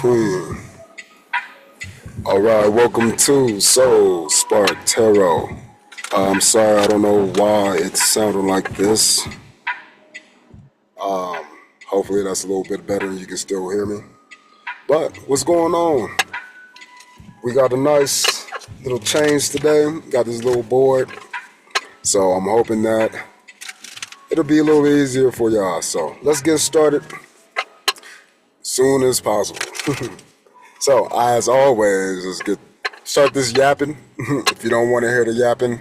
between. Alright, welcome to Spark Tarot. I'm sorry, I don't know why it sounded like this. Hopefully that's a little bit better and you can still hear me. But what's going on? We got a nice little change today. Got this little board. So I'm hoping that it'll be a little easier for y'all. So let's get started soon as possible. So as always, start this yapping. If you don't want to hear the yapping,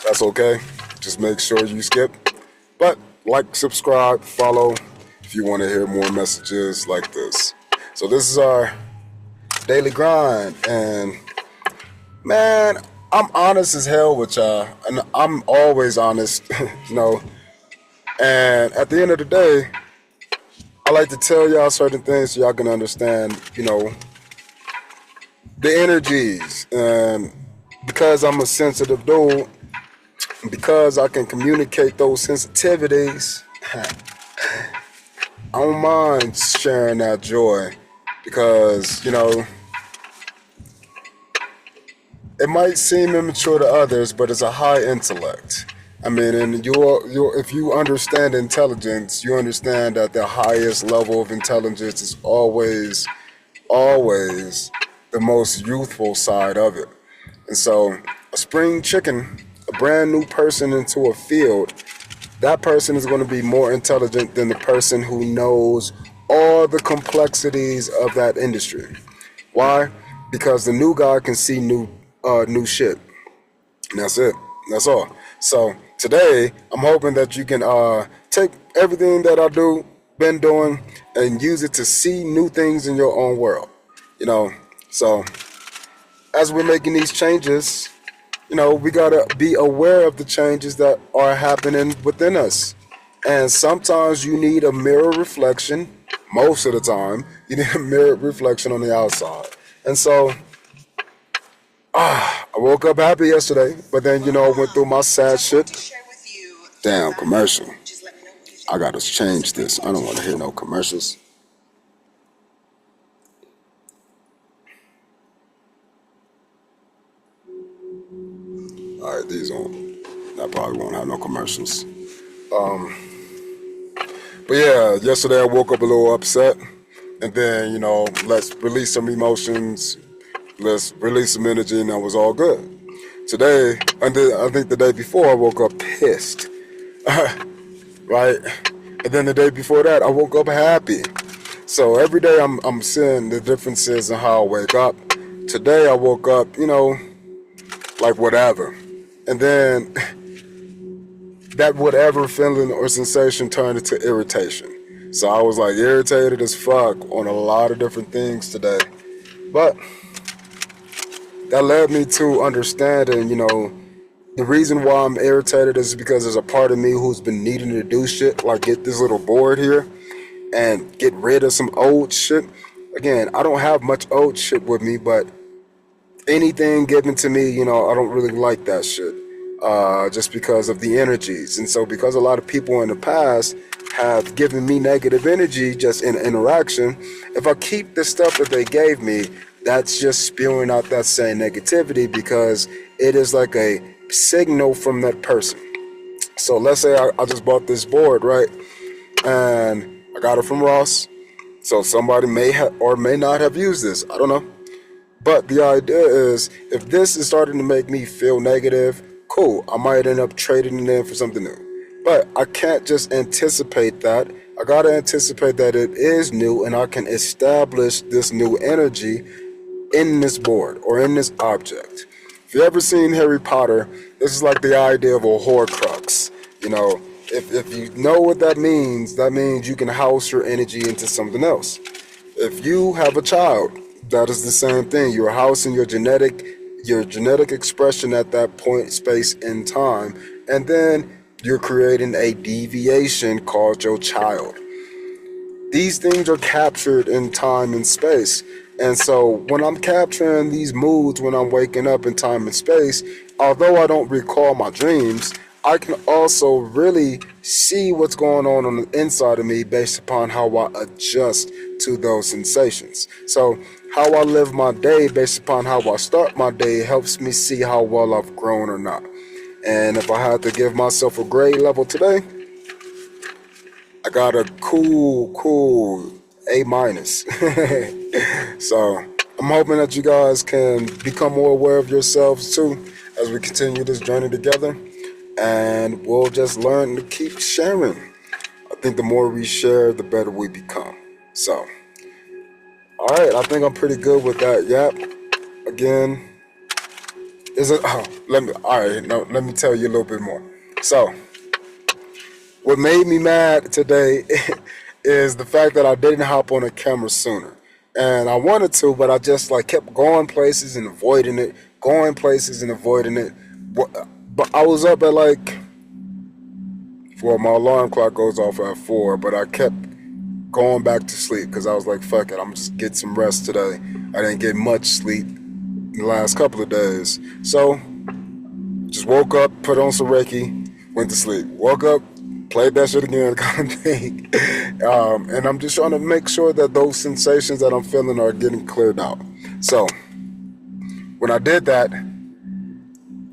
that's okay. Just make sure you skip. But like, subscribe, follow if you want to hear more messages like this. So this is our daily grind, and man, I'm honest as hell with y'all, and I'm always honest, And at the end of the day, I like to tell y'all certain things so y'all can understand, the energies. And because I'm a sensitive dude, because I can communicate those sensitivities, I don't mind sharing that joy. Because, it might seem immature to others, but it's a high intellect. I mean, and if you understand intelligence, you understand that the highest level of intelligence is always the most youthful side of it. And so a spring chicken, a brand new person into a field, that person is going to be more intelligent than the person who knows all the complexities of that industry. Why? Because the new guy can see new shit. And that's it. That's all. So today, I'm hoping that you can take everything that been doing, and use it to see new things in your own world. So as we're making these changes, we gotta be aware of the changes that are happening within us. And sometimes you need a mirror reflection. Most of the time, you need a mirror reflection on the outside. And so, I woke up happy yesterday, but then, I went through my sad shit. Damn, commercial. I gotta change this. I don't want to hear no commercials. Alright, these on. I probably won't have no commercials. But yeah, yesterday I woke up a little upset. And then, let's release some emotions. Let's release some energy, and that was all good. Today, I think the day before, I woke up pissed. Right? And then the day before that, I woke up happy. So every day I'm seeing the differences in how I wake up. Today I woke up, like whatever. And then that whatever feeling or sensation turned into irritation. So I was like irritated as fuck on a lot of different things today. But that led me to understanding, the reason why I'm irritated is because there's a part of me who's been needing to do shit, like get this little board here and get rid of some old shit. Again, I don't have much old shit with me, but anything given to me, I don't really like that shit, just because of the energies. And so because a lot of people in the past have given me negative energy just in interaction, if I keep the stuff that they gave me, that's just spewing out that same negativity, because it is like a signal from that person. So let's say I just bought this board, right? And I got it from Ross. So somebody may have or may not have used this. I don't know. But the idea is, if this is starting to make me feel negative, cool, I might end up trading it in for something new. But I can't just anticipate that. I gotta anticipate that it is new, and I can establish this new energy in this board or in this object. If you ever seen Harry Potter, this is like the idea of a Horcrux. If you know what that means you can house your energy into something else. If you have a child, that is the same thing. You're housing your genetic expression at that point, space, and time, and then you're creating a deviation called your child. These things are captured in time and space. And so when I'm capturing these moods when I'm waking up in time and space, although I don't recall my dreams, I can also really see what's going on the inside of me based upon how I adjust to those sensations. So how I live my day based upon how I start my day helps me see how well I've grown or not. And if I had to give myself a grade level today, I got a cool A minus. So I'm hoping that you guys can become more aware of yourselves too as we continue this journey together. And we'll just learn to keep sharing. I think the more we share, the better we become. So, all right, I think I'm pretty good with that. Yep. Again, is it? Oh, let me tell you a little bit more. So, what made me mad today is the fact that I didn't hop on a camera sooner. And I wanted to, but I just kept going places and avoiding it, But I was up at my alarm clock goes off at 4, but I kept going back to sleep because I was like, fuck it, I'm just get some rest today. I didn't get much sleep in the last couple of days. So, just woke up, put on some Reiki, went to sleep. Woke up, played that shit again, kind of thing. And I'm just trying to make sure that those sensations that I'm feeling are getting cleared out. So, when I did that,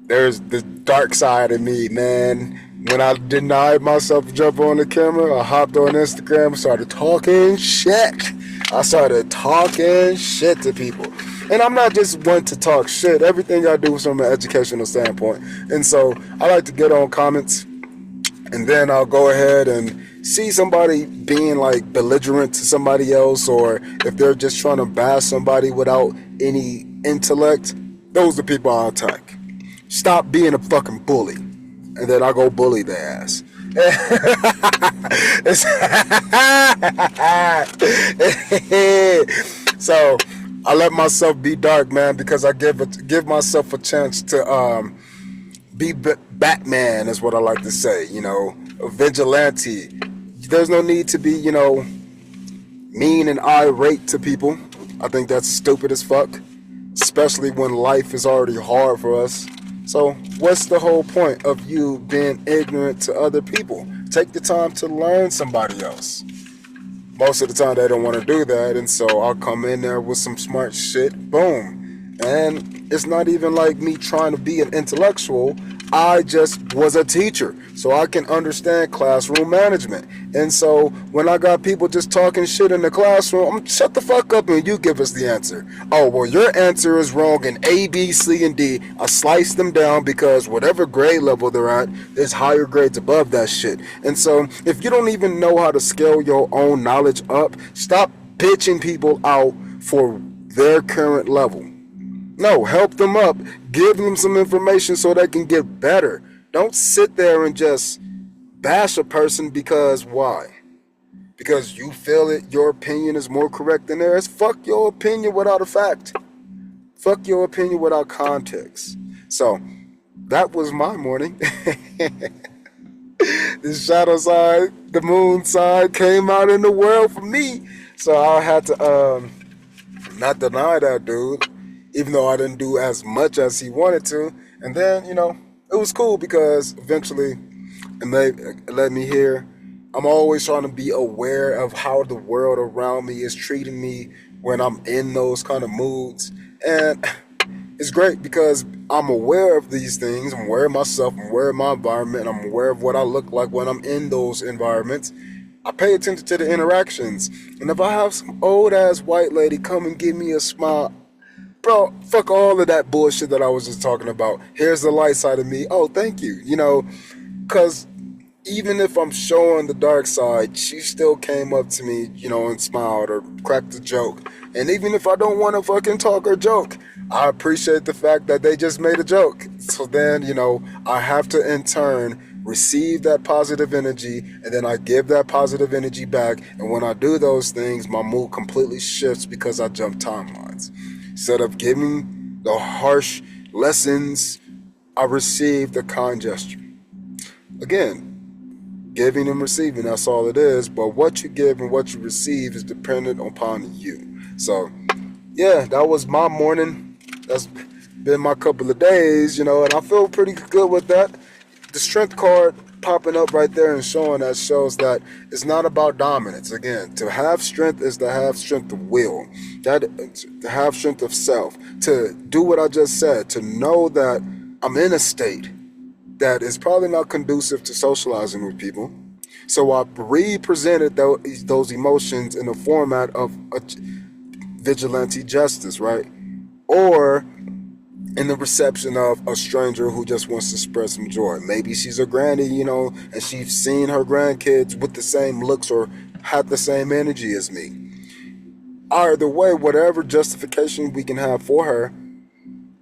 there's the dark side of me, man. When I denied myself jump on the camera, I hopped on Instagram, started talking shit. I started talking shit to people. And I'm not just one to talk shit. Everything I do is from an educational standpoint. And so I like to get on comments, and then I'll go ahead and see somebody being belligerent to somebody else, or if they're just trying to bash somebody without any intellect, those are the people I attack. Stop being a fucking bully. And then I go bully their ass. So I let myself be dark, man, because I give myself a chance to be Batman, is what I like to say. A vigilante. There's no need to be, mean and irate to people. I think that's stupid as fuck, especially when life is already hard for us. So what's the whole point of you being ignorant to other people? Take the time to learn somebody else. Most of the time they don't want to do that, and so I'll come in there with some smart shit, boom. And it's not even like me trying to be an intellectual. I just was a teacher, so I can understand classroom management. And so when I got people just talking shit in the classroom, shut the fuck up and you give us the answer. Oh, well, your answer is wrong in A, B, C, and D. I slice them down because whatever grade level they're at, there's higher grades above that shit. And so if you don't even know how to scale your own knowledge up, stop bitching people out for their current level. No, help them up. Give them some information so they can get better. Don't sit there and just bash a person because why? Because you feel your opinion is more correct than theirs. Fuck your opinion without a fact. Fuck your opinion without context. So, that was my morning. The shadow side, the moon side came out in the world for me. So I had to not deny that dude, even though I didn't do as much as he wanted to. And then, it was cool because eventually it led me here. I'm always trying to be aware of how the world around me is treating me when I'm in those kind of moods. And it's great because I'm aware of these things. I'm aware of myself. I'm aware of my environment. I'm aware of what I look like when I'm in those environments. I pay attention to the interactions. And if I have some old ass white lady come and give me a smile, bro, fuck all of that bullshit that I was just talking about. Here's the light side of me. Oh, thank you. Because even if I'm showing the dark side, she still came up to me, and smiled or cracked a joke. And even if I don't want to fucking talk or joke, I appreciate the fact that they just made a joke. So then, I have to in turn receive that positive energy, and then I give that positive energy back. And when I do those things, my mood completely shifts because I jump timelines. Instead of giving the harsh lessons, I receive the kind gesture. Again, giving and receiving, that's all it is. But what you give and what you receive is dependent upon you. So, yeah, that was my morning. That's been my couple of days, and I feel pretty good with that. the strength card popping up right there and showing that shows that it's not about dominance. Again, to have strength is to have strength of will, that to have strength of self, to do what I just said, to know that I'm in a state that is probably not conducive to socializing with people. So I represented those emotions in the format of a vigilante justice, right? Or in the reception of a stranger who just wants to spread some joy. Maybe she's a granny, and she's seen her grandkids with the same looks or had the same energy as me. Either way, whatever justification we can have for her,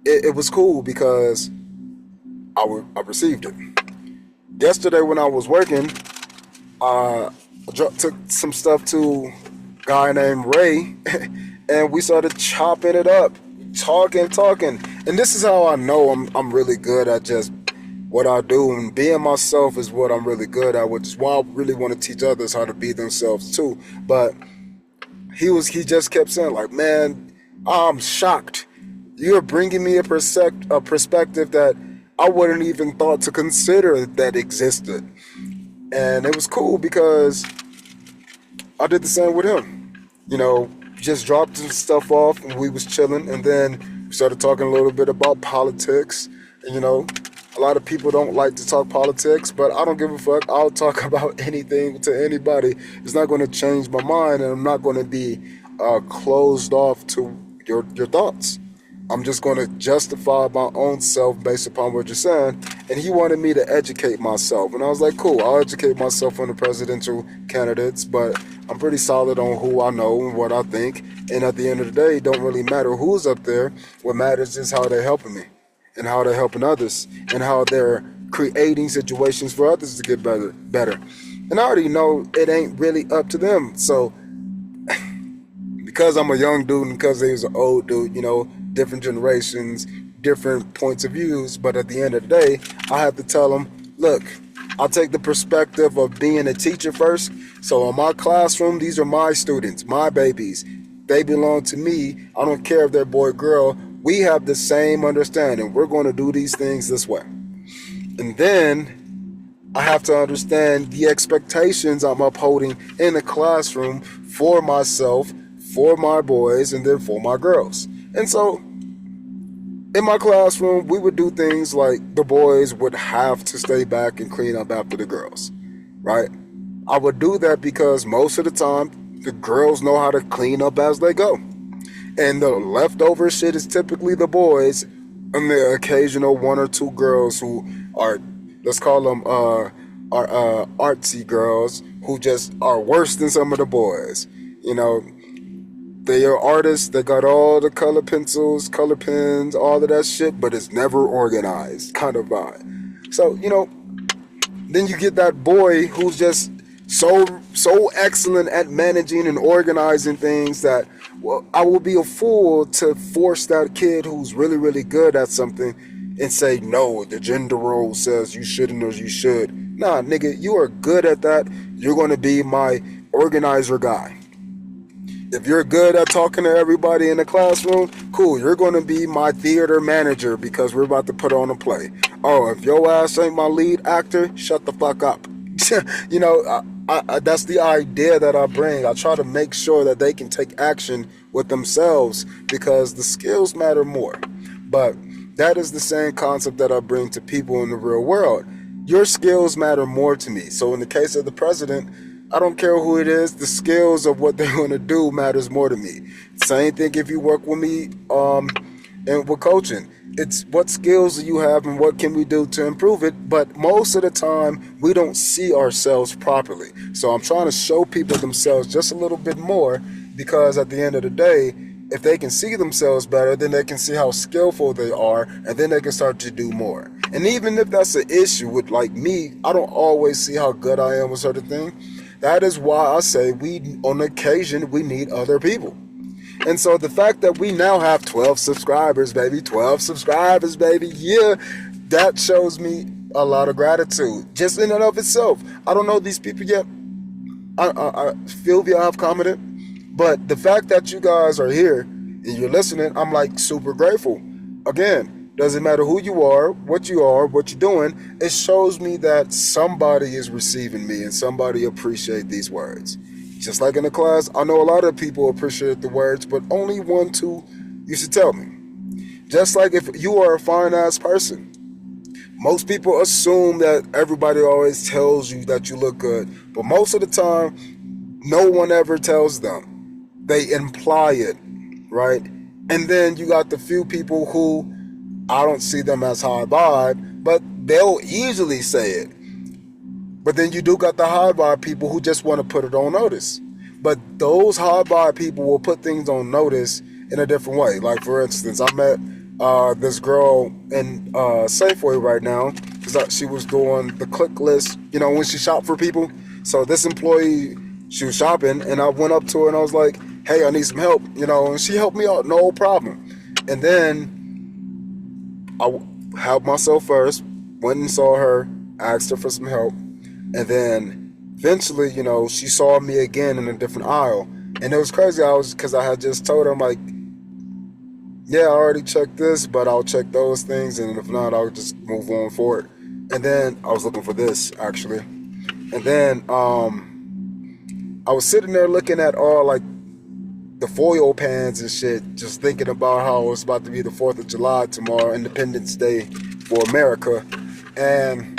it was cool because I received it. Yesterday when I was working, I took some stuff to a guy named Ray, and we started chopping it up, talking. And this is how I know I'm really good at just what I do, and being myself is what I'm really good at, which is why I really want to teach others how to be themselves too. But he just kept saying, like, man, I'm shocked. You're bringing me a perspective that I wouldn't even thought to consider that existed. And it was cool because I did the same with him. Just dropped some stuff off and we was chilling, and then we started talking a little bit about politics. And a lot of people don't like to talk politics, but I don't give a fuck. I'll talk about anything to anybody. It's not going to change my mind, and I'm not going to be closed off to your thoughts. I'm just going to justify my own self based upon what you're saying. And he wanted me to educate myself. And I was like, cool, I'll educate myself on the presidential candidates, but I'm pretty solid on who I know and what I think. And at the end of the day, it don't really matter who's up there. What matters is how they're helping me and how they're helping others and how they're creating situations for others to get better. And I already know it ain't really up to them. So because I'm a young dude and because he was an old dude, different generations, different points of views, but at the end of the day, I have to tell them, look, I'll take the perspective of being a teacher first. So in my classroom, these are my students, my babies. They belong to me. I don't care if they're boy or girl. We have the same understanding. We're going to do these things this way. And then I have to understand the expectations I'm upholding in the classroom for myself, for my boys, and then for my girls. And so in my classroom, we would do things like the boys would have to stay back and clean up after the girls, right? I would do that because most of the time, the girls know how to clean up as they go. And the leftover shit is typically the boys and the occasional one or two girls who are, let's call them are artsy girls who just are worse than some of the boys. They are artists, they got all the color pencils, color pens, all of that shit, but it's never organized kind of vibe. So, then you get that boy who's just so excellent at managing and organizing things that, well, I will be a fool to force that kid who's really, really good at something and say, no, the gender role says you shouldn't or you should. Nah, nigga, you are good at that. You're going to be my organizer guy. If you're good at talking to everybody in the classroom, cool, you're going to be my theater manager because we're about to put on a play. Oh, if your ass ain't my lead actor, shut the fuck up. That's the idea that I bring. I try to make sure that they can take action with themselves because the skills matter more. But that is the same concept that I bring to people in the real world. Your skills matter more to me. So in the case of the president, I don't care who it is, the skills of what they're going to do matters more to me. Same thing if you work with me and with coaching. It's what skills do you have and what can we do to improve it? But most of the time, we don't see ourselves properly. So I'm trying to show people themselves just a little bit more because at the end of the day, if they can see themselves better, then they can see how skillful they are, and then they can start to do more. And even if that's an issue with like me, I don't always see how good I am with certain things. That is why I say on occasion, we need other people. And so the fact that we now have 12 subscribers, baby, 12 subscribers, baby, yeah, that shows me a lot of gratitude just in and of itself. I don't know these people yet. I feel you have commented, but the fact that you guys are here and you're listening, I'm like super grateful. Again, Doesn't matter who you are, what you're doing. It shows me that somebody is receiving me and somebody appreciate these words. Just like in the class, I know a lot of people appreciate the words, but only one, two used to tell me. Just like if you are a fine ass person, most people assume that everybody always tells you that you look good, but most of the time, no one ever tells them. They imply it, right? And then you got the few people who I don't see them as high vibe, but they'll easily say it. But then you do got the high vibe people who just want to put it on notice. But those high vibe people will put things on notice in a different way. Like, for instance, I met this girl in Safeway right now because she was doing the click list, when she shopped for people. So this employee, she was shopping, and I went up to her and I was like, hey, I need some help, and she helped me out, no problem. And then I helped myself first, went and saw her, asked her for some help, and then eventually, she saw me again in a different aisle. And it was crazy, because I had just told her, I'm like, yeah, I already checked this, but I'll check those things, and if not, I'll just move on forward. And then I was looking for this, actually. And then I was sitting there looking at all, like, the foil pans and shit, just thinking about how it's about to be the 4th of July tomorrow, Independence Day for America. And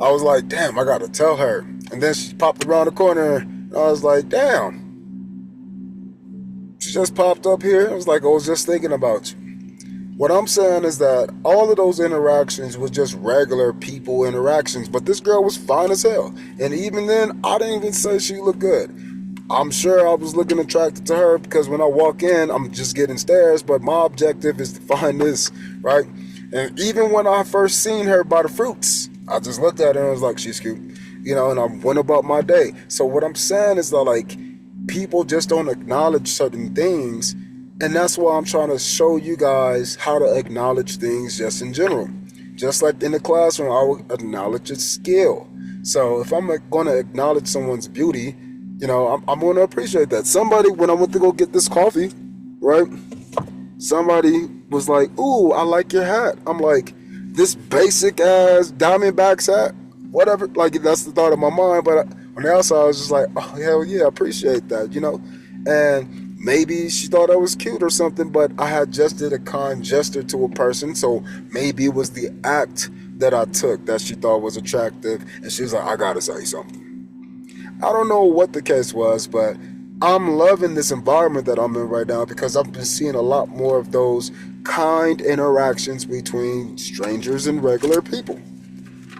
I was like, damn, I gotta tell her. And then she popped around the corner, and I was like, damn. She just popped up here. I was like, I was just thinking about you. What I'm saying is that all of those interactions was just regular people interactions, but this girl was fine as hell. And even then, I didn't even say she looked good. I'm sure I was looking attracted to her because when I walk in, I'm just getting stares, but my objective is to find this, right? And even when I first seen her by the fruits, I just looked at her and I was like, she's cute, and I went about my day. So what I'm saying is that, like, people just don't acknowledge certain things, and that's why I'm trying to show you guys how to acknowledge things just in general. Just like in the classroom, I will acknowledge its skill. So if I'm going to acknowledge someone's beauty, I'm going to appreciate that. Somebody, when I went to go get this coffee, right, somebody was like, ooh, I like your hat. I'm like, this basic ass Diamondbacks hat, whatever. Like, that's the thought of my mind, but on the outside, I was just like, oh, hell yeah, I appreciate that, And maybe she thought I was cute or something, but I had just did a kind gesture to a person, so maybe it was the act that I took that she thought was attractive, and she was like, I gotta say something. I don't know what the case was, but I'm loving this environment that I'm in right now because I've been seeing a lot more of those kind interactions between strangers and regular people.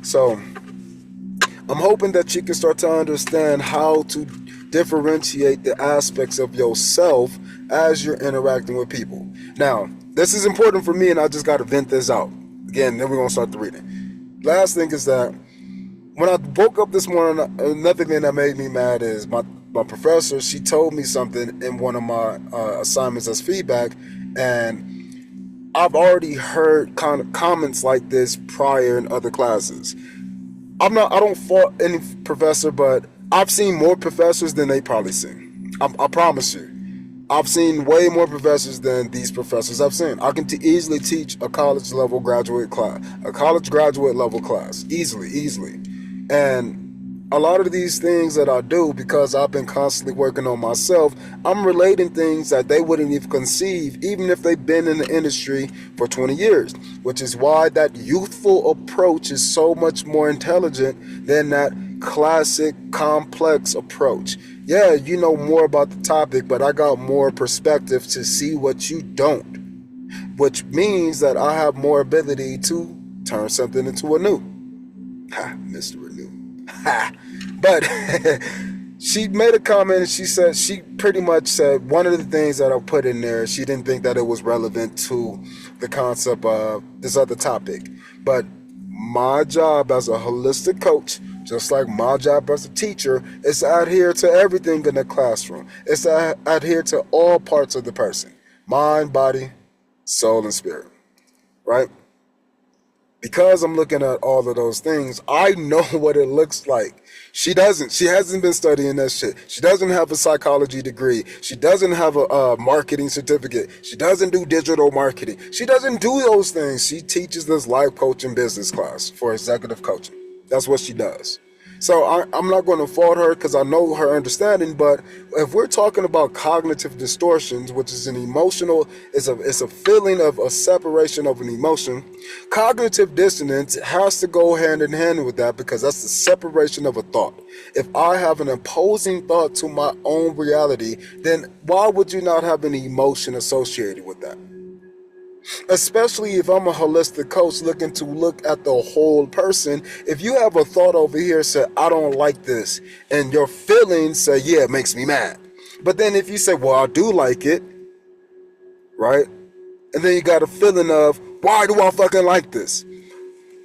So I'm hoping that you can start to understand how to differentiate the aspects of yourself as you're interacting with people. Now, this is important for me, and I just got to vent this out. Again, then we're going to start the reading. Last thing is that when I woke up this morning, another thing that made me mad is my professor, she told me something in one of my assignments as feedback, and I've already heard kind of comments like this prior in other classes. I don't fault any professor, but I've seen more professors than they probably seen. I promise you. I've seen way more professors than these professors I've seen. I can easily teach a college graduate level class. Easily. And a lot of these things that I do, because I've been constantly working on myself, I'm relating things that they wouldn't even conceive, even if they've been in the industry for 20 years, which is why that youthful approach is so much more intelligent than that classic complex approach. Yeah, you know more about the topic, but I got more perspective to see what you don't, which means that I have more ability to turn something into a new. Ha, Mr. Renew. Ha. But she made a comment, and she pretty much said one of the things that I put in there, she didn't think that it was relevant to the concept of this other topic. But my job as a holistic coach, just like my job as a teacher, is to adhere to everything in the classroom. It's to adhere to all parts of the person. Mind, body, soul, and spirit. Right? because I'm looking at all of those things, I know what it looks like. She doesn't. She hasn't been studying that shit. She doesn't have a psychology degree. She doesn't have a marketing certificate. She doesn't do digital marketing. She doesn't do those things. She teaches this life coaching business class for executive coaching. That's what she does. So I'm not going to fault her because I know her understanding, but if we're talking about cognitive distortions, which is an emotional, it's a feeling of a separation of an emotion, cognitive dissonance has to go hand in hand with that because that's the separation of a thought. If I have an opposing thought to my own reality, then why would you not have an emotion associated with that? Especially if I'm a holistic coach looking to look at the whole person. If you have a thought over here say, I don't like this, and your feelings say, yeah, it makes me mad. But then if you say, well, I do like it, right? And then you got a feeling of, why do I fucking like this?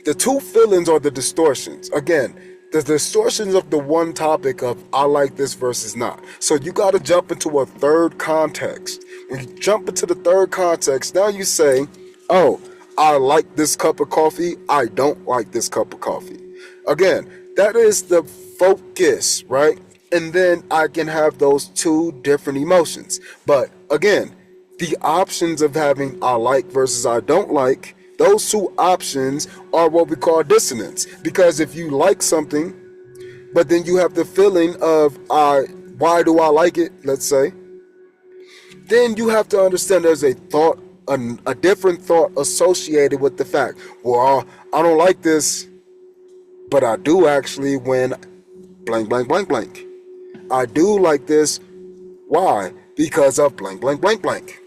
The two feelings are the distortions. Again, the distortions of the one topic of I like this versus not. So you got to jump into a third context. When you jump into the third context, now you say, oh, I like this cup of coffee. I don't like this cup of coffee. Again, that is the focus, right? And then I can have those two different emotions. But again, the options of having I like versus I don't like, those two options are what we call dissonance. Because if you like something, but then you have the feeling of why do I like it, let's say, then you have to understand there's a thought, a different thought associated with the fact, well, I don't like this, but I do actually when blank, blank, blank, blank. I do like this. Why? Because of blank, blank, blank, blank.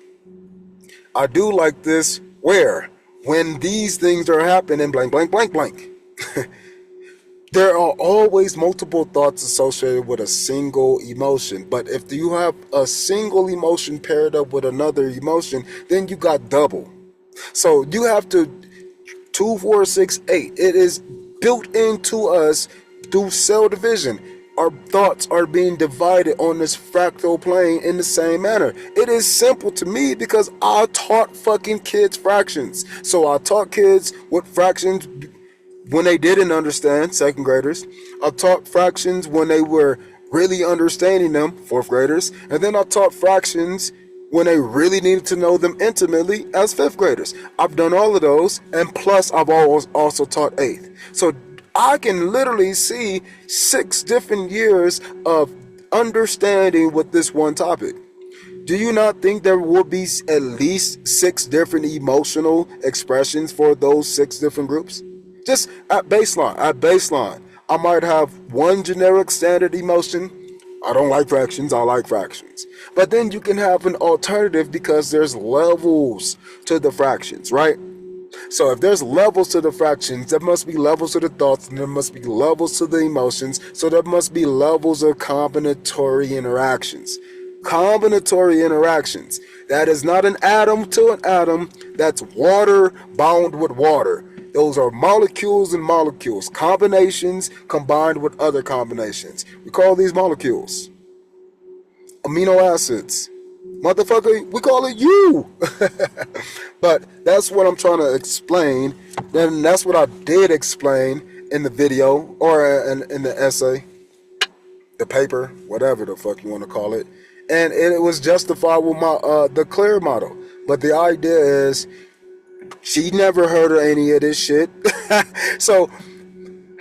I do like this where? When these things are happening, blank, blank, blank, blank. There are always multiple thoughts associated with a single emotion. But if you have a single emotion paired up with another emotion, then you got double. So you have to 2, 4, 6, 8. It is built into us through cell division. Our thoughts are being divided on this fractal plane in the same manner. It is simple to me because I taught fucking kids fractions. So I taught kids what fractions when they didn't understand, second graders. I taught fractions when they were really understanding them, fourth graders. And then I taught fractions when they really needed to know them intimately as fifth graders. I've done all of those, and plus I've always also taught eighth. So I can literally see 6 different years of understanding with this one topic. Do you not think there will be at least 6 different emotional expressions for those 6 different groups? Just at baseline, I might have one generic standard emotion. I don't like fractions, I like fractions. But then you can have an alternative because there's levels to the fractions, right? So if there's levels to the fractions, there must be levels to the thoughts, and there must be levels to the emotions. So there must be levels of combinatory interactions. Combinatory interactions. That is not an atom to an atom. That's water bound with water. Those are molecules and molecules. Combinations combined with other combinations. We call these molecules. Amino acids. Motherfucker, we call it you. But that's what I'm trying to explain. Then that's what I did explain in the video or in the essay, the paper, whatever the fuck you want to call it. And it was justified with my the clear model. But the idea is she never heard of any of this shit. So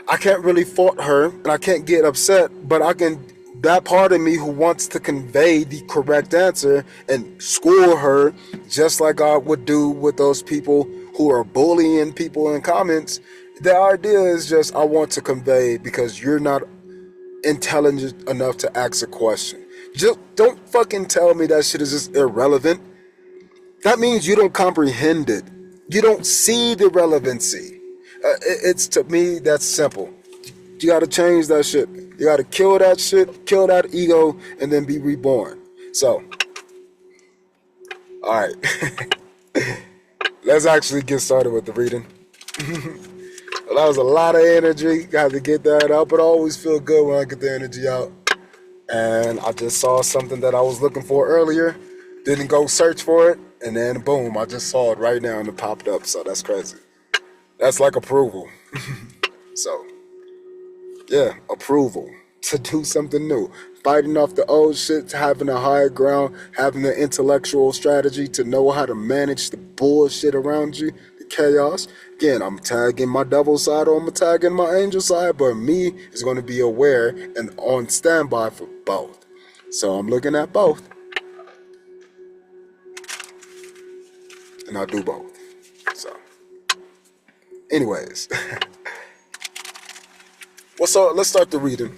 I can't really fault her and I can't get upset, but I can, that part of me who wants to convey the correct answer and school her just like I would do with those people who are bullying people in comments. The idea is just I want to convey because you're not intelligent enough to ask a question. Just don't fucking tell me that shit is just irrelevant. That means you don't comprehend it. You don't see the relevancy. It's, to me, that's simple. You got to change that shit. You got to kill that shit, kill that ego, and then be reborn. So, all right. Let's actually get started with the reading. Well, that was a lot of energy. Got to get that out, but I always feel good when I get the energy out. And I just saw something that I was looking for earlier. Didn't go search for it. And then boom, I just saw it right now and it popped up. So that's crazy. That's like approval. So, yeah, approval to do something new. Fighting off the old shit, having a higher ground, having the intellectual strategy to know how to manage the bullshit around you, the chaos. Again, I'm tagging my devil side or I'm tagging my angel side, but me is going to be aware and on standby for both. So I'm looking at both, and I do both. So, anyways, let's start the reading.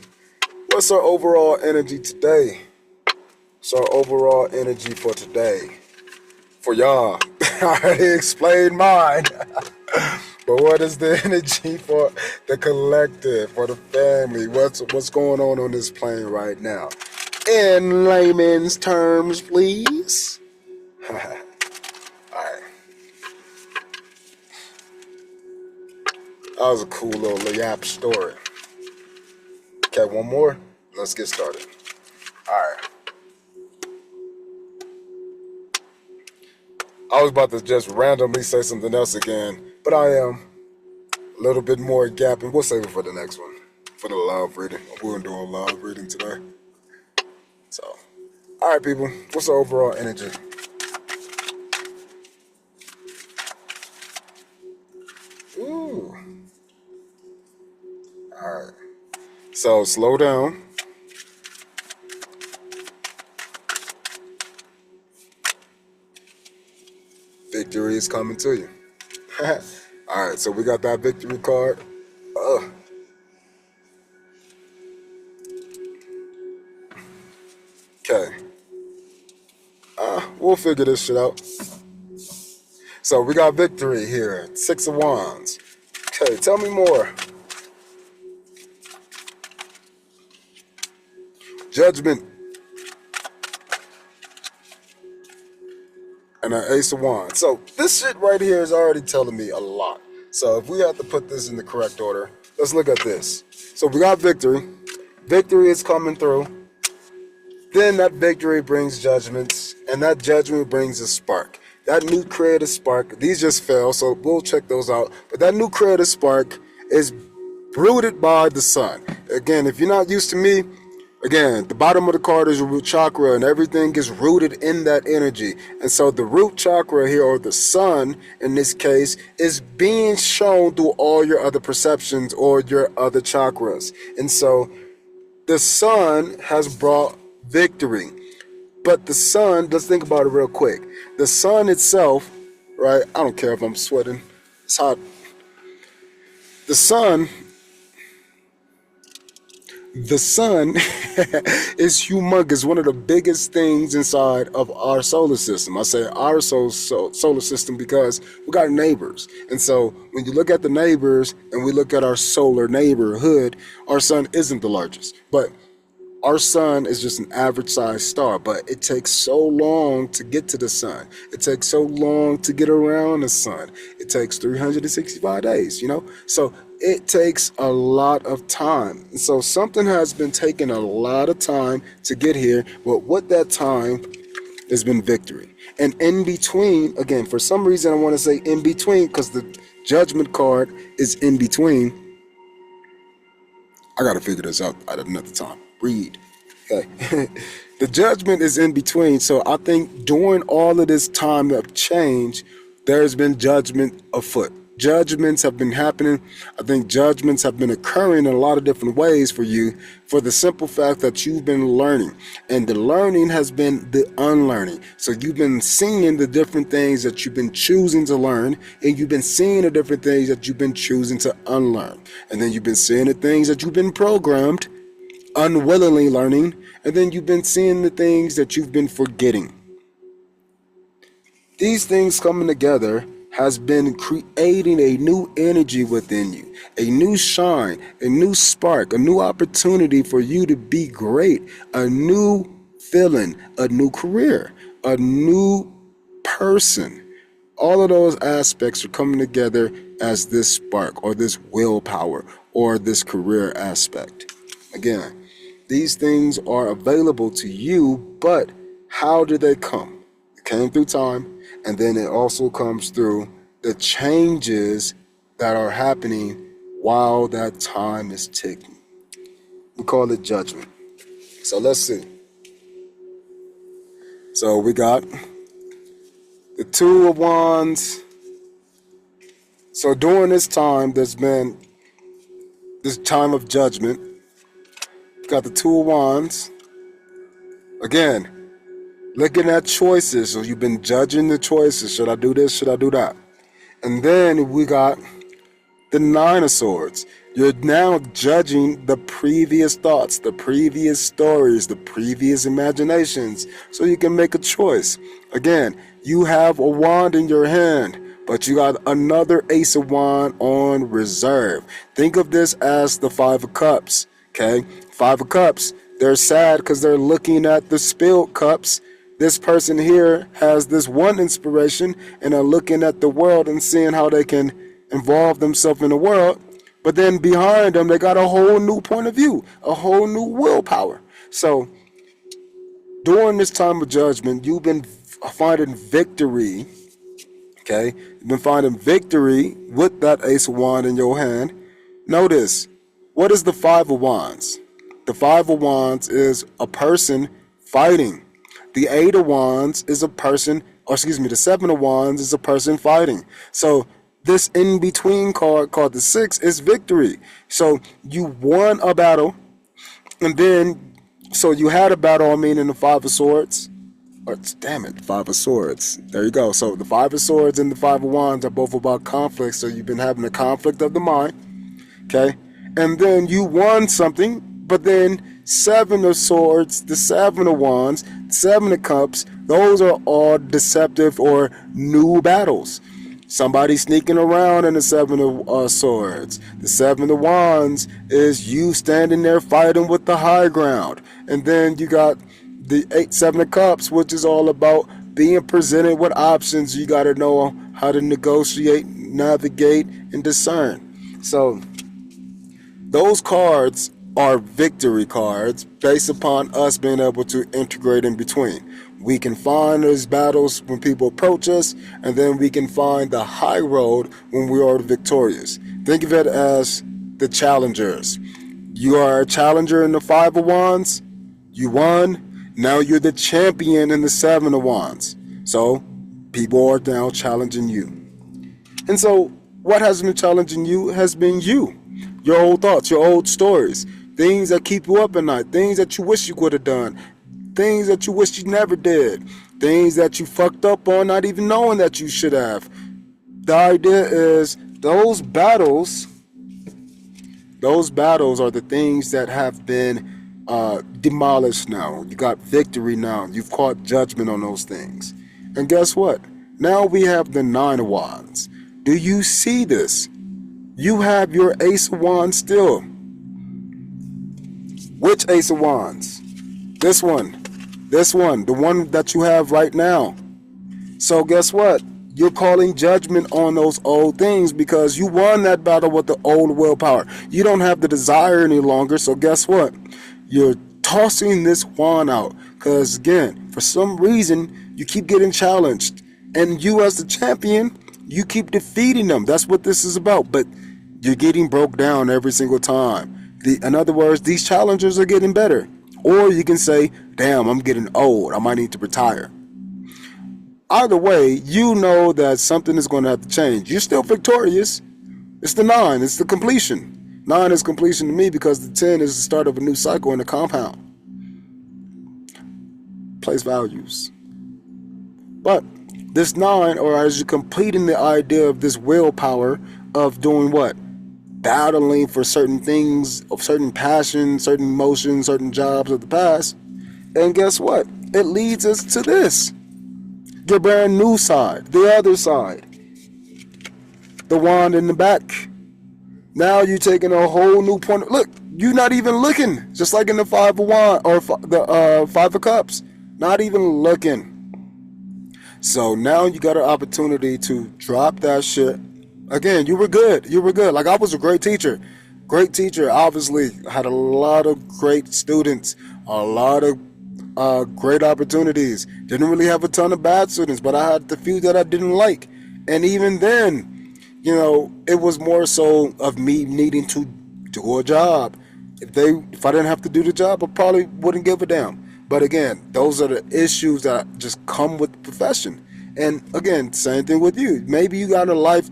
What's our overall energy today? So our overall energy for today. For y'all, I already explained mine. But what is the energy for the collective, for the family? What's going on this plane right now? In layman's terms, please. Alright. That was a cool little yap story. Okay, one more. Let's get started. Alright. I was about to just randomly say something else again, but I am a little bit more gapping. We'll save it for the next one. For the love reading. We're going to do a love reading today. So, alright people, what's the overall energy? Ooh. Alright. So, slow down. Victory is coming to you. Alright, so we got that victory card. Okay. We'll figure this shit out. So we got victory here. 6 of Wands. Okay, tell me more. Judgment. And an Ace of Wands. So this shit right here is already telling me a lot. So if we have to put this in the correct order, let's look at this. So we got victory. Victory is coming through. Then that victory brings judgments, and that judgment brings a spark. That new creative spark, these just fell, so we'll check those out. But that new creative spark is rooted by the sun. Again, if you're not used to me, again, the bottom of the card is your root chakra, and everything is rooted in that energy. And so the root chakra here, or the sun in this case, is being shown through all your other perceptions or your other chakras. And so the sun has brought victory. But the sun, let's think about it real quick. The sun itself, right? I don't care if I'm sweating. It's hot. The sun is humongous, one of the biggest things inside of our solar system. I say our solar system because we got neighbors. And so when you look at the neighbors and we look at our solar neighborhood, our sun isn't the largest. But our sun is just an average sized star, but it takes so long to get to the sun. It takes so long to get around the sun. It takes 365 days, So it takes a lot of time. So something has been taking a lot of time to get here, but what that time has been victory. And in between, again, for some reason I want to say in between because the judgment card is in between. I got to figure this out at another time. Read. Okay. The judgment is in between. So I think during all of this time of change, there's been judgment afoot. Judgments have been happening. I think judgments have been occurring in a lot of different ways for you for the simple fact that you've been learning. And the learning has been the unlearning. So you've been seeing the different things that you've been choosing to learn, and you've been seeing the different things that you've been choosing to unlearn. And then you've been seeing the things that you've been programmed, unwillingly learning, and then you've been seeing the things that you've been forgetting. These things coming together has been creating a new energy within you, a new shine, a new spark, a new opportunity for you to be great, a new feeling, a new career, a new person. All of those aspects are coming together as this spark or this willpower or this career aspect. Again, these things are available to you, but how did they come? It came through time, and then it also comes through the changes that are happening while that time is ticking. We call it judgment. So let's see. So we got the Two of Wands. So during this time, there's been this time of judgment. You got the Two of Wands. Again, looking at choices. So you've been judging the choices. Should I do this? Should I do that? And then we got the Nine of Swords. You're now judging the previous thoughts, the previous stories, the previous imaginations, so you can make a choice. Again, you have a wand in your hand, but you got another Ace of Wands on reserve. Think of this as the Five of Cups, okay? Five of Cups, they're sad because they're looking at the spilled cups. This person here has this one inspiration and are looking at the world and seeing how they can involve themselves in the world. But then behind them, they got a whole new point of view, a whole new willpower. So during this time of judgment, you've been finding victory, okay? You've been finding victory with that Ace of Wands in your hand. Notice, what is the Five of Wands? The Five of Wands is a person fighting. The Eight of Wands is a person, the Seven of Wands is a person fighting. So this in-between card called the Six is victory. So you won a battle, and then, so you had a battle, meaning the Five of Swords. Five of Swords. There you go. So the Five of Swords and the Five of Wands are both about conflict. So you've been having a conflict of the mind, okay? And then you won something, but then Seven of Swords, the Seven of Wands, Seven of Cups, those are all deceptive or new battles. Somebody sneaking around in the Seven of Swords. The Seven of Wands is you standing there fighting with the high ground. And then you got the Seven of Cups, which is all about being presented with options. You got to know how to negotiate, navigate, and discern. So those cards are victory cards based upon us being able to integrate in between. We can find those battles when people approach us, and then we can find the high road when we are victorious. Think of it as the challengers. You are a challenger in the Five of Wands. You won. Now you're the champion in the Seven of Wands. So people are now challenging you. And so what has been challenging you has been you. Your old thoughts, your old stories, things that keep you up at night, things that you wish you could have done, things that you wish you never did, things that you fucked up on not even knowing that you should have. The idea is those battles are the things that have been demolished now. You got victory now. You've caught judgment on those things. And guess what? Now we have the Nine of Wands. Do you see this? You have your Ace of Wands still. Which Ace of Wands? This one, the one that you have right now. So guess what? You're calling judgment on those old things because you won that battle with the old willpower. You don't have the desire any longer. So guess what? You're tossing this wand out because, again, for some reason, you keep getting challenged. And you as the champion, you keep defeating them. That's what this is about. But you're getting broke down every single time. In other words, these challengers are getting better. Or you can say, damn, I'm getting old. I might need to retire. Either way, you know that something is going to have to change. You're still victorious. It's the 9. It's the completion. 9 is completion to me because the 10 is the start of a new cycle in the compound. Place values. But this 9, or as you're completing the idea of this willpower of doing what? Battling for certain things, of certain passions, certain emotions, certain jobs of the past. And guess what? It leads us to this. Your brand new side, the other side. The wand in the back. Now you're taking a whole new point. Look, you're not even looking. Just like in the Five of Wands or the Five of Cups. Not even looking. So now you got an opportunity to drop that shit. Again, you were good. You were good. Like, I was a great teacher. Great teacher, obviously. Had a lot of great students. A lot of great opportunities. Didn't really have a ton of bad students, but I had the few that I didn't like. And even then, it was more so of me needing to do a job. If I didn't have to do the job, I probably wouldn't give a damn. But again, those are the issues that just come with the profession. And again, same thing with you. Maybe you got a life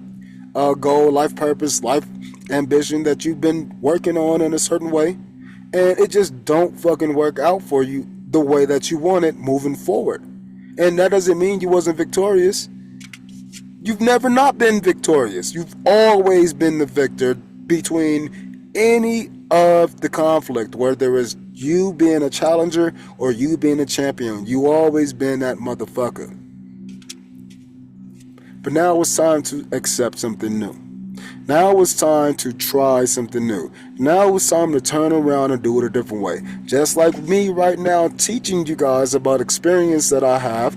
goal, life purpose, life ambition that you've been working on in a certain way, and it just don't fucking work out for you the way that you want it moving forward. And that doesn't mean you wasn't victorious. You've never not been victorious. You've always been the victor between any of the conflict, whether it's you being a challenger or you being a champion. You always been that motherfucker. But now it's time to accept something new. Now it's time to try something new. Now it's time to turn around and do it a different way. Just like me right now teaching you guys about experience that I have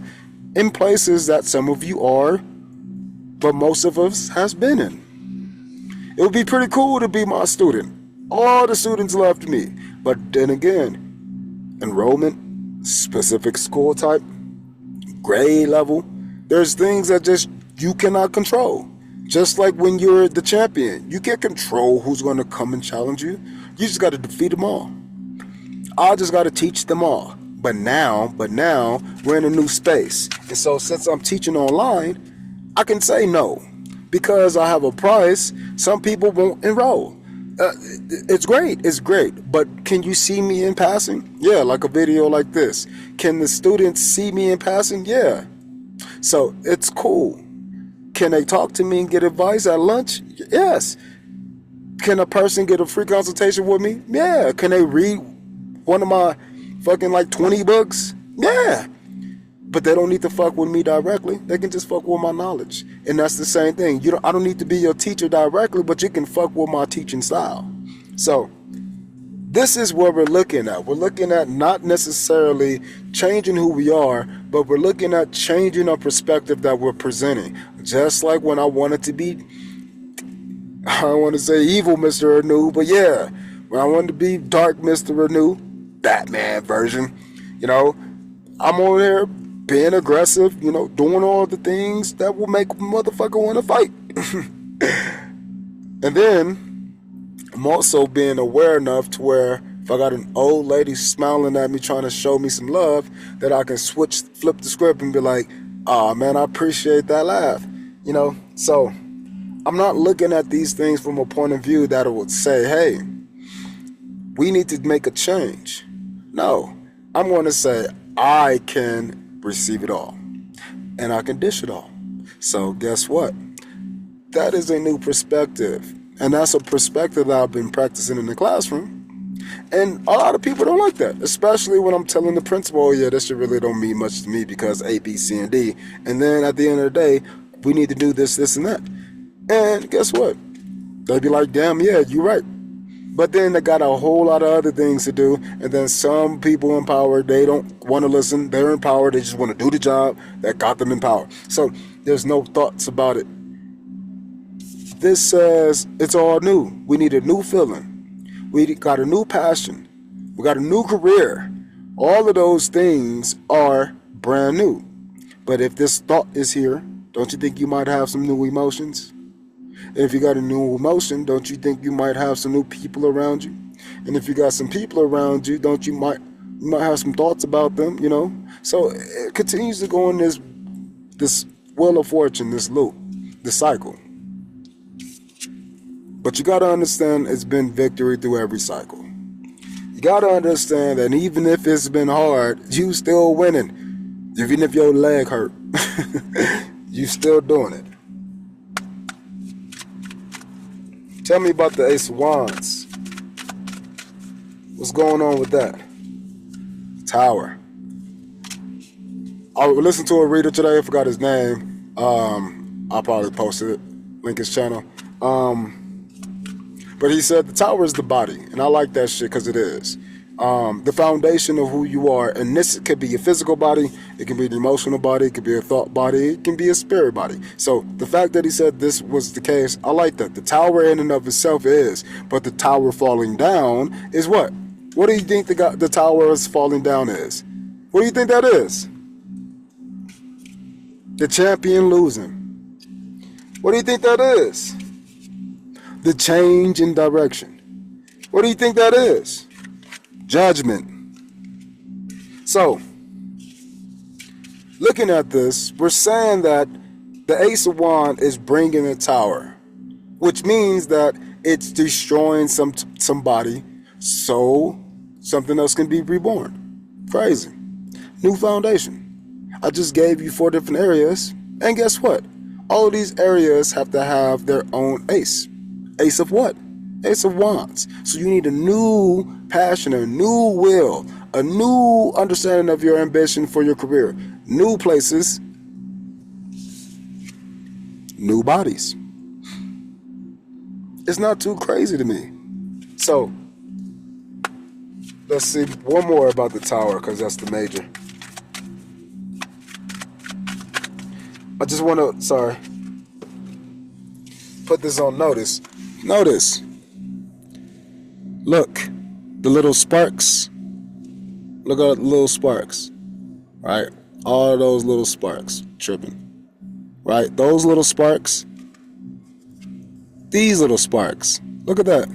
in places that some of you are, but most of us has been in. It would be pretty cool to be my student. All the students loved me. But then again, enrollment, specific school type, grade level, there's things that just you cannot control. Just like when you're the champion, you can't control who's going to come and challenge you. You just got to defeat them all. I just got to teach them all. But now we're in a new space. And so since I'm teaching online, I can say no. Because I have a price, some people won't enroll. It's great. But can you see me in passing? Yeah, like a video like this. Can the students see me in passing? Yeah. So it's cool. Can they talk to me and get advice at lunch? Yes. Can a person get a free consultation with me? Yeah. Can they read one of my fucking 20 books? Yeah. But they don't need to fuck with me directly. They can just fuck with my knowledge. And that's the same thing. I don't need to be your teacher directly, but you can fuck with my teaching style. So this is what we're looking at. We're looking at not necessarily changing who we are, but we're looking at changing our perspective that we're presenting. Just like when I wanted to be, I don't want to say evil Mr. Anu, but yeah, when I wanted to be dark Mr. Anu, Batman version, I'm over here being aggressive, doing all the things that will make a motherfucker want to fight. And then I'm also being aware enough to where if I got an old lady smiling at me trying to show me some love, that I can flip the script and be like, oh man, I appreciate that laugh. So I'm not looking at these things from a point of view that it would say, hey, we need to make a change. No, I'm going to say I can receive it all and I can dish it all. So guess what? That is a new perspective. And that's a perspective that I've been practicing in the classroom. And a lot of people don't like that, especially when I'm telling the principal, oh yeah, this shit really don't mean much to me because A, B, C, and D. And then at the end of the day, we need to do this, this, and that. And guess what? They'd be like, damn, yeah, you're right. But then they got a whole lot of other things to do. And then some people in power, they don't want to listen. They're in power. They just want to do the job that got them in power. So there's no thoughts about it. This says it's all new. We need a new feeling. We got a new passion. We got a new career. All of those things are brand new. But if this thought is here, don't you think you might have some new emotions? If you got a new emotion, don't you think you might have some new people around you? And if you got some people around you, don't you might have some thoughts about them, So it continues to go in this wheel of fortune, this loop, this cycle. But you got to understand it's been victory through every cycle. You got to understand that even if it's been hard, you still winning. Even if your leg hurt, you still doing it. Tell me about the Ace of Wands. What's going on with that? Tower. I listened to a reader today. I forgot his name. I'll probably post it. Link his channel. But he said the tower is the body. And I like that shit because it is. The foundation of who you are. And this could be your physical body. It can be an emotional body. It could be a thought body. It can be a spirit body. So the fact that he said this was the case, I like that. The tower in and of itself is. But the tower falling down is what? What do you think the tower is falling down is? What do you think that is? The champion losing. What do you think that is? The change in direction. What do you think that is? Judgment. So, looking at this, we're saying that the Ace of Wands is bringing a tower, which means that it's destroying somebody so something else can be reborn. Crazy. New foundation. I just gave you 4 different areas, and guess what? All of these areas have to have their own ace. Ace of what? Ace of Wands. So you need a new passion, a new will, a new understanding of your ambition for your career. New places, new bodies. It's not too crazy to me. So, let's see one more about the tower, because that's the major. I just want to, put this on notice. Notice. Look, the little sparks. Look at the little sparks. Right? All those little sparks tripping. Right? Those little sparks. These little sparks. Look at that.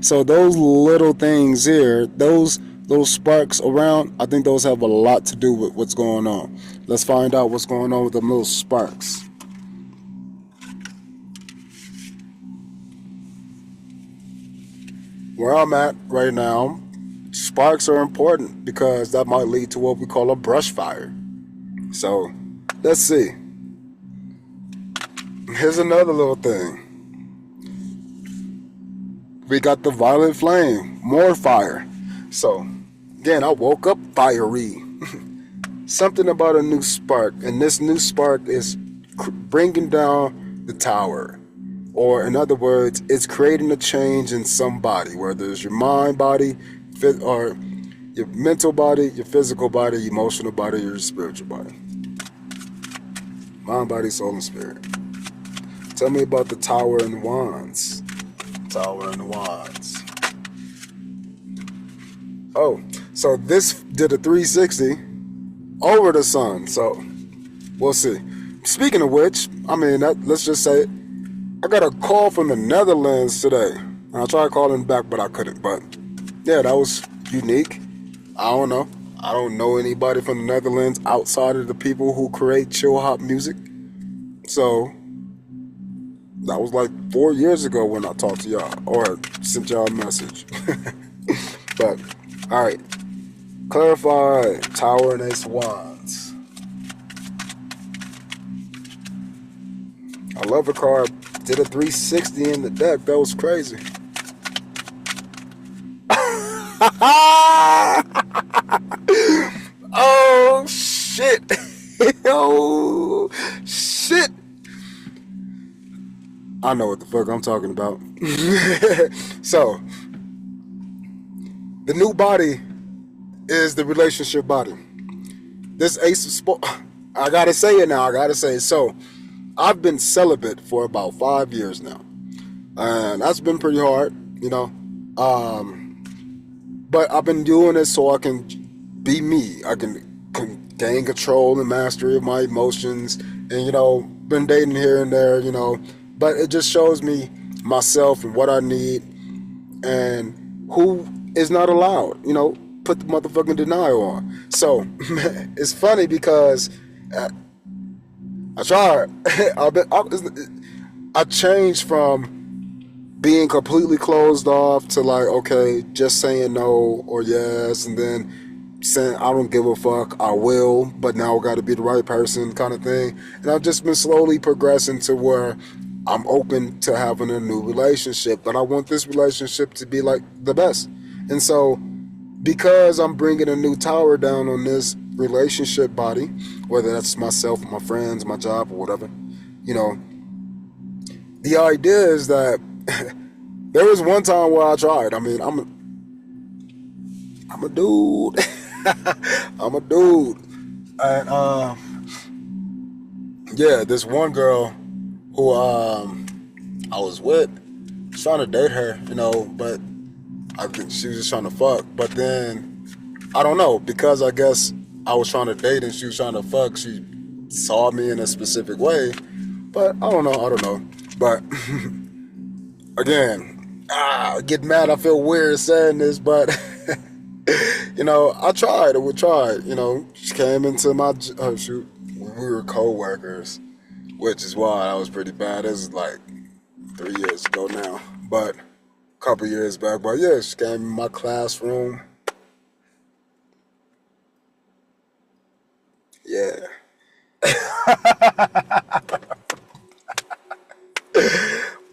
So those little things here, those little sparks around, I think those have a lot to do with what's going on. Let's find out what's going on with them little sparks. Where I'm at right now, sparks are important because that might lead to what we call a brush fire. So, let's see. Here's another little thing. We got the violet flame, more fire. So, again, I woke up fiery. Something about a new spark, and this new spark is bringing down the tower. Or in other words, it's creating a change in somebody, whether it's your mind, body, or your mental body, your physical body, your emotional body, your spiritual body. Mind, body, soul, and spirit. Tell me about the Tower and Wands. Tower and Wands. Oh, so this did a 360 over the sun. So we'll see. Speaking of which, let's just say I got a call from the Netherlands today. And I tried calling back, but I couldn't. But yeah, that was unique. I don't know. I don't know anybody from the Netherlands outside of the people who create chill hop music. So that was like 4 years ago when I talked to y'all or sent y'all a message. But all right, clarify Tower and Ace of Wands. I love a card. Did a 360 in the deck. That was crazy. Oh shit. Oh shit. I know what the fuck I'm talking about. So, the new body is the relationship body. This Ace of Sport, I gotta say it now. So, I've been celibate for about 5 years now, and that's been pretty hard, but I've been doing it so I can be me. I can gain control and mastery of my emotions, and been dating here and there, but it just shows me myself and what I need and who is not allowed, put the motherfucking denial on. So it's funny because I tried. I changed from being completely closed off to like, okay, just saying no or yes, and then saying I don't give a fuck, I will, but now I got to be the right person kind of thing. And I've just been slowly progressing to where I'm open to having a new relationship, but I want this relationship to be like the best. And so because I'm bringing a new tower down on this relationship body, whether that's myself, my friends, my job, or whatever, the idea is that there was one time where I tried. I'm a dude. I'm a dude. And yeah, this one girl who I was with, trying to date her, but I think she was just trying to fuck. But then I don't know, because I guess I was trying to date and she was trying to fuck, she saw me in a specific way. But I don't know. But again, I get mad. I feel weird saying this, but I tried. We tried. She came into my shoot. We were co-workers, which is why I was pretty bad. This is like 3 years ago now, but a couple years back. But yeah, she came in my classroom. Yeah.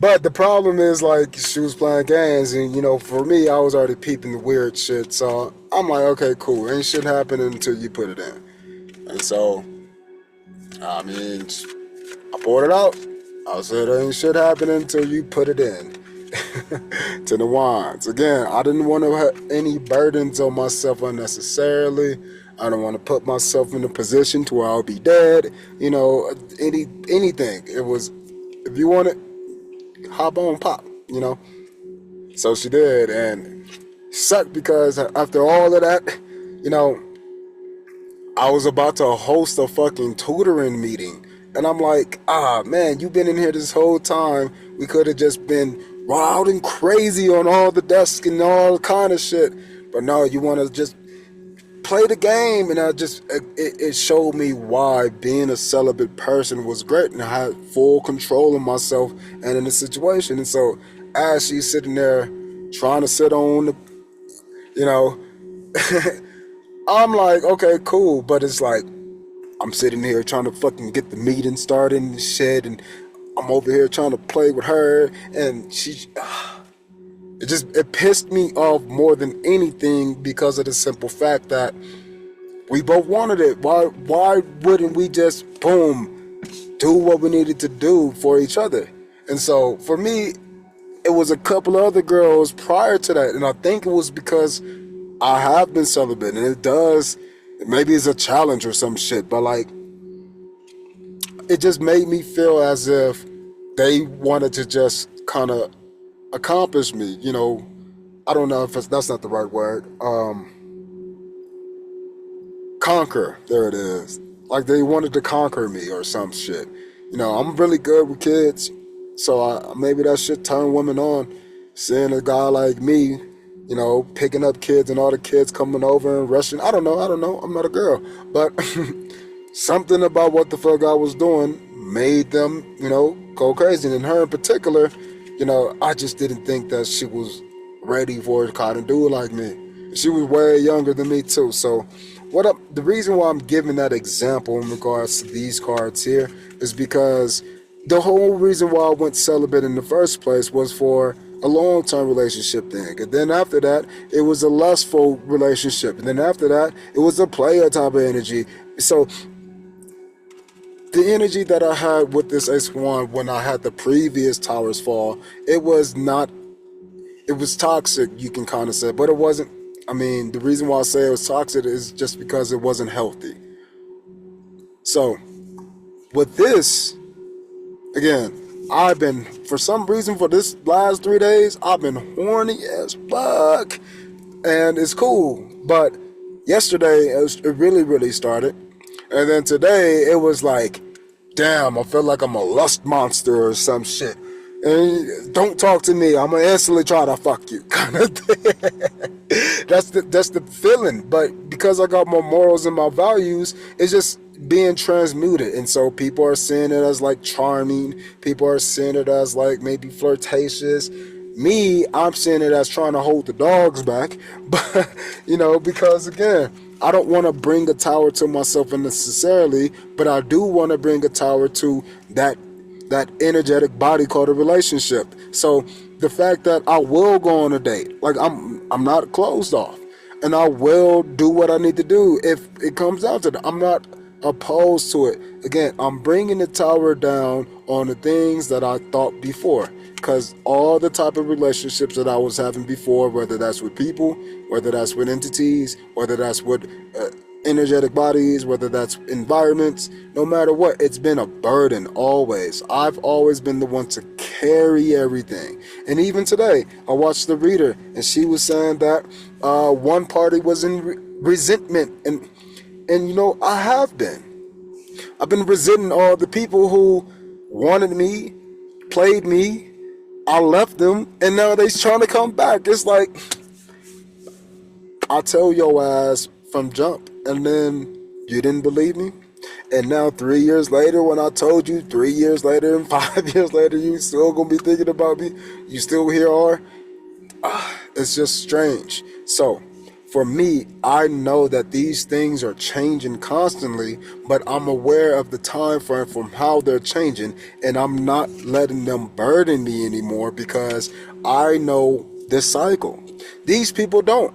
But the problem is, like, she was playing games, and, for me, I was already peeping the weird shit, so I'm like, okay, cool, ain't shit happening until you put it in. And so, I mean, I poured it out. I said, ain't shit happening until you put it in. To the wines. Again, I didn't want to have any burdens on myself unnecessarily. I don't want to put myself in a position to where I'll be dead. Anything. It was, if you want it, hop on, pop. So she did, and it sucked because after all of that, I was about to host a fucking tutoring meeting, and I'm like, man, you've been in here this whole time. We could have just been wild and crazy on all the desks and all kind of shit, but no, you want to just play the game. And it showed me why being a celibate person was great, and I had full control of myself and in the situation. And so as she's sitting there trying to sit on the, I'm like, okay, cool. But it's like, I'm sitting here trying to fucking get the meeting started and shit, and I'm over here trying to play with her, and it pissed me off more than anything because of the simple fact that we both wanted it. Why wouldn't we just, boom, do what we needed to do for each other? And so for me, it was a couple of other girls prior to that, and I think it was because I have been celibate, and maybe it's a challenge or some shit, but like, it just made me feel as if they wanted to just kind of accomplish me, I don't know if that's not the right word. Conquer. There it is. Like they wanted to conquer me or some shit. I'm really good with kids, so maybe that shit turned women on. Seeing a guy like me, picking up kids and all the kids coming over and rushing. I don't know. I'm not a girl, but something about what the fuck I was doing made them, go crazy. And her in particular, I just didn't think that she was ready for a kind of dude like me. She was way younger than me too. So the reason why I'm giving that example in regards to these cards here is because the whole reason why I went celibate in the first place was for a long-term relationship thing. And then after that, it was a lustful relationship. And then after that, it was a player type of energy. So the energy that I had with this Ace-1 when I had the previous Towers fall, it was toxic, you can kind of say, but it wasn't. I mean, the reason why I say it was toxic is just because it wasn't healthy. So with this, again, for some reason, for this last 3 days, I've been horny as fuck, and it's cool. But yesterday, it really, really started. And then today, it was like, damn, I feel like I'm a lust monster or some shit. And don't talk to me, I'm gonna instantly try to fuck you, kind of thing. That's the feeling. But because I got my morals and my values, it's just being transmuted. And so people are seeing it as like charming. People are seeing it as like maybe flirtatious. Me, I'm seeing it as trying to hold the dogs back. But, because again, I don't want to bring a tower to myself unnecessarily, but I do want to bring a tower to that energetic body called a relationship. So the fact that I will go on a date, like I'm not closed off, and I will do what I need to do if it comes down to that. I'm not opposed to it. Again, I'm bringing the tower down on the things that I thought before, because all the type of relationships that I was having before, whether that's with people, whether that's with entities, whether that's with energetic bodies, whether that's environments, no matter what, it's been a burden always. I've always been the one to carry everything. And even today, I watched the reader, and she was saying that one party was in resentment, and I've been resenting all the people who wanted me, played me, I left them, and now they trying to come back. It's like, I tell your ass from jump, and then you didn't believe me. And now 3 years later, when I told you, 3 years later and 5 years later, you still gonna be thinking about me. You still here are. It's just strange. So, for me, I know that these things are changing constantly, but I'm aware of the time frame from how they're changing, and I'm not letting them burden me anymore because I know this cycle. These people don't.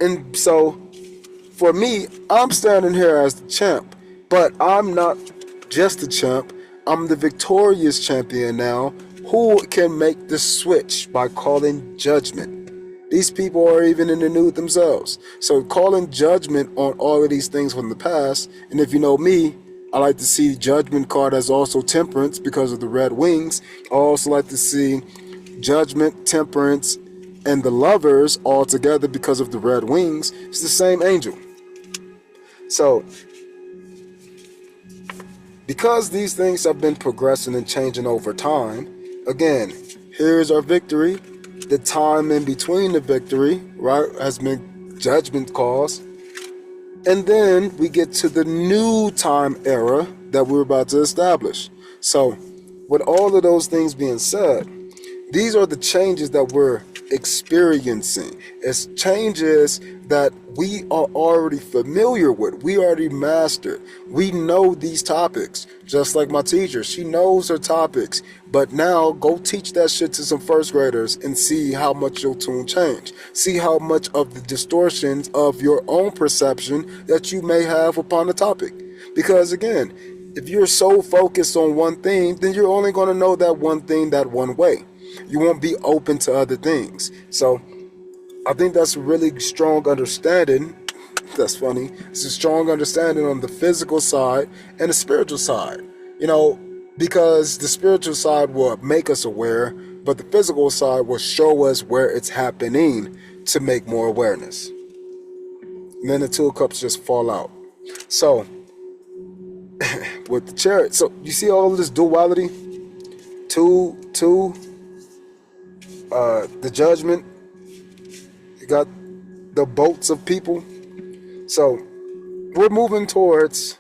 And so, for me, I'm standing here as the champ, but I'm not just the champ. I'm the victorious champion now who can make the switch by calling judgment. These people are even in the nude themselves. So calling judgment on all of these things from the past, and if you know me, I like to see judgment card as also temperance because of the red wings. I also like to see judgment, temperance, and the lovers all together because of the red wings. It's the same angel. So, because these things have been progressing and changing over time, again, here's our victory. The time in between the victory, right, has been judgment calls. And then we get to the new time era that we're about to establish. So, with all of those things being said, these are the changes that we're experiencing. It's changes that we are already familiar with. We already mastered. We know these topics. Just like my teacher, she knows her topics. But now go teach that shit to some first graders and see how much your tune change. See how much of the distortions of your own perception that you may have upon the topic. Because again, if you're so focused on one thing, then you're only going to know that one thing that one way. You won't be open to other things. So I think that's a really strong understanding. That's funny. It's a strong understanding on the physical side and the spiritual side. You know, because the spiritual side will make us aware, but the physical side will show us where it's happening to make more awareness. And then the two cups just fall out. So with the chariot, so you see all of this duality? The judgment, you got the boats of people. So we're moving towards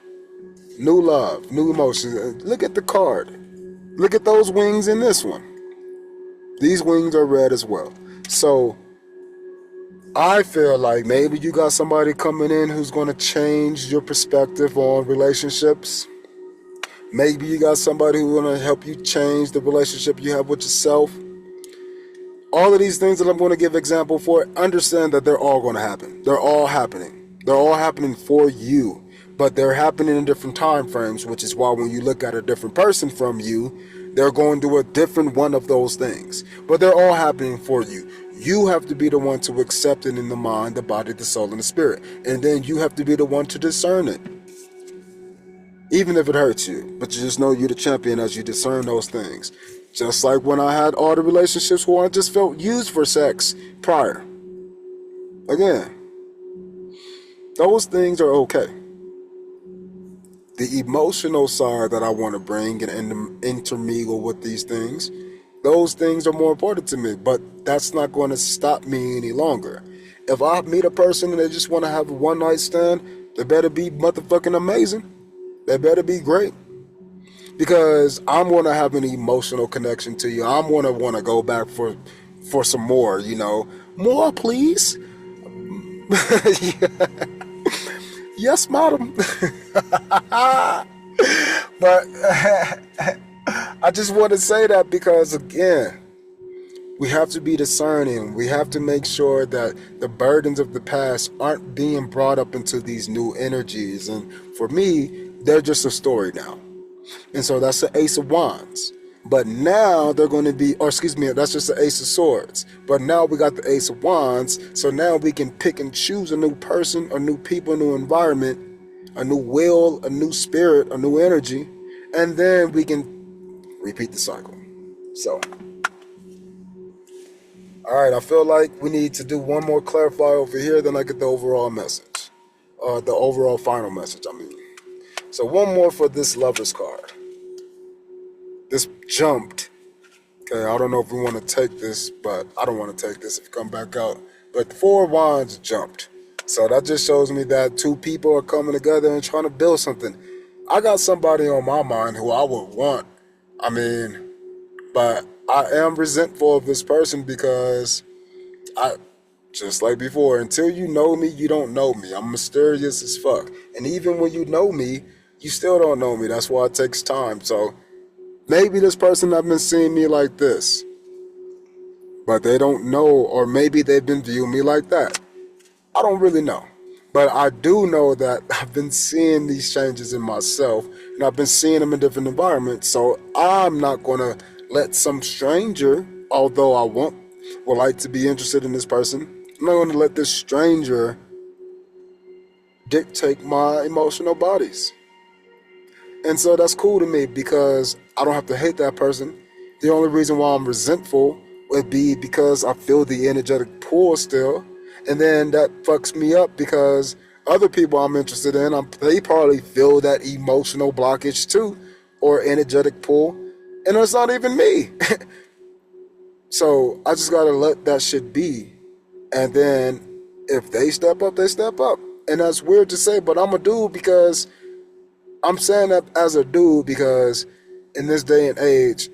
new love, new emotions. Look at the card. Look at those wings in this one. These wings are red as well. So I feel like maybe you got somebody coming in who's going to change your perspective on relationships. Maybe you got somebody who's going to help you change the relationship you have with yourself. All of these things that I'm going to give example for, understand that they're all going to happen. They're all happening. They're all happening for you. But they're happening in different time frames, which is why when you look at a different person from you, they're going to do a different one of those things. But they're all happening for you. You have to be the one to accept it in the mind, the body, the soul, and the spirit. And then you have to be the one to discern it. Even if it hurts you. But you just know you're the champion as you discern those things. Just like when I had all the relationships where I just felt used for sex prior. Again, those things are okay. The emotional side that I want to bring and intermingle with these things, those things are more important to me. But that's not going to stop me any longer. If I meet a person and they just want to have a one night stand, they better be motherfucking amazing. They better be great. Because I'm going to have an emotional connection to you. I'm going to want to go back for some more, you know. More, please. Yes, madam. But I just want to say that because, again, we have to be discerning. We have to make sure that the burdens of the past aren't being brought up into these new energies. And for me, they're just a story now. And so that's the Ace of Wands. But now they're going to be, or excuse me, that's just the Ace of Swords. But now we got the Ace of Wands. So now we can pick and choose a new person, a new people, a new environment, a new will, a new spirit, a new energy. And then we can repeat the cycle. So, all right, I feel like we need to do one more clarify over here, then I get the overall message. The overall final message, I mean. So one more for this Lover's card. this jumped. Okay, I don't know if we want to take this, but I don't want to take this if you come back out. But the 4 of Wands jumped. So that just shows me that 2 people are coming together and trying to build something. I got somebody on my mind who I would want. But I am resentful of this person because just like before, until you know me, you don't know me. I'm mysterious as fuck. And even when you know me, you still don't know me. That's why it takes time. So maybe this person have been seeing me like this, but they don't know, or maybe they've been viewing me like that. I don't really know. But I do know that I've been seeing these changes in myself, and I've been seeing them in different environments. So I'm not going to let some stranger, although I would like to be interested in this person, I'm not going to let this stranger dictate my emotional bodies. And so that's cool to me because I don't have to hate that person. The only reason why I'm resentful would be because I feel the energetic pull still. And then that fucks me up because other people I'm interested in, they probably feel that emotional blockage too, or energetic pull. And it's not even me. So I just gotta let that shit be. And then if they step up, they step up. And that's weird to say, but I'm a dude because I'm saying that as a dude because in this day and age,